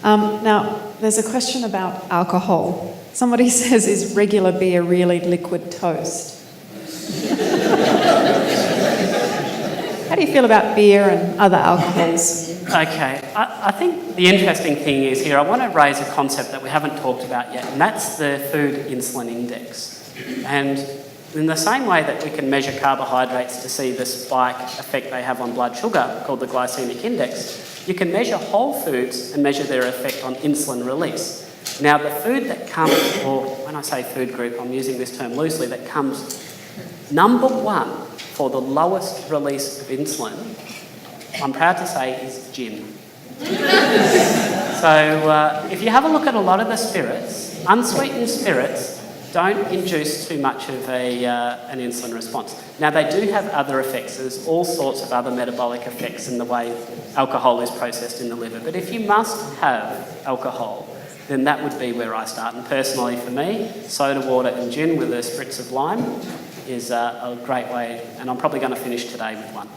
Now, there's a question about alcohol. Somebody says, is regular beer really liquid toast? How do you feel about beer and other alcohols? Okay, I think the interesting thing is here, I want to raise a concept that we haven't talked about yet, and that's the food insulin index. And in the same way that we can measure carbohydrates to see the spike effect they have on blood sugar, called the glycemic index, you can measure whole foods and measure their effect on insulin release. Now, the food that comes, or when I say food group, I'm using this term loosely, that comes number one for the lowest release of insulin, I'm proud to say, is gin. So if you have a look at a lot of the spirits, unsweetened spirits don't induce too much of an insulin response. Now, they do have other effects. There's all sorts of other metabolic effects in the way alcohol is processed in the liver. But if you must have alcohol, then that would be where I start. And personally for me, soda water and gin with a spritz of lime is a great way, and I'm probably going to finish today with one.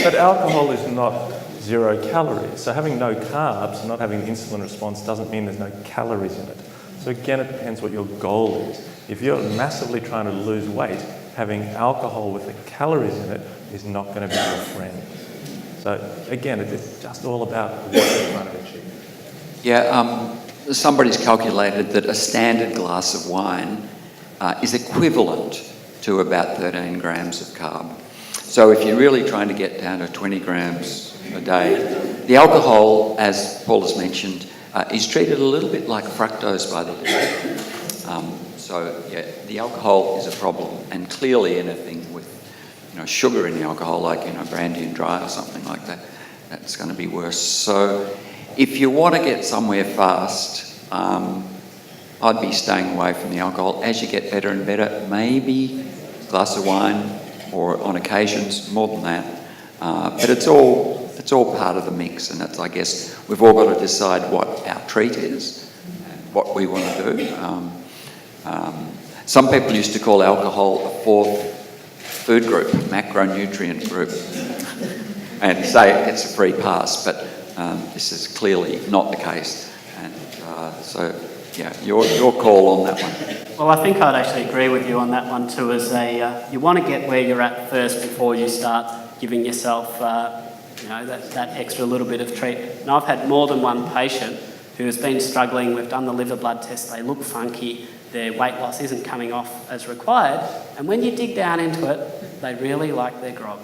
But alcohol is not 0 calories. So having no carbs and not having an insulin response doesn't mean there's no calories in it. So again, it depends what your goal is. If you're massively trying to lose weight, having alcohol with the calories in it is not going to be your friend. So again, it's just all about what you're trying to achieve. Yeah, somebody's calculated that a standard glass of wine is equivalent to about 13 grams of carb. So if you're really trying to get down to 20 grams a day, the alcohol, as Paul has mentioned, is treated a little bit like fructose by the day. So yeah, the alcohol is a problem, and clearly anything with sugar in the alcohol, like brandy and dry or something like that, that's going to be worse. So if you want to get somewhere fast, I'd be staying away from the alcohol. As you get better and better, maybe a glass of wine, or on occasions more than that. But it's all part of the mix, and I guess we've all got to decide what our treat is and what we want to do. Some people used to call alcohol a fourth food group, macronutrient group, and say it's a free pass, but this is clearly not the case. And so, yeah, your call on that one. Well, I think I'd actually agree with you on that one too, as you want to get where you're at first before you start giving yourself that extra little bit of treat. And I've had more than one patient who has been struggling. We've done the liver blood test, they look funky, their weight loss isn't coming off as required, and when you dig down into it, they really like their grog.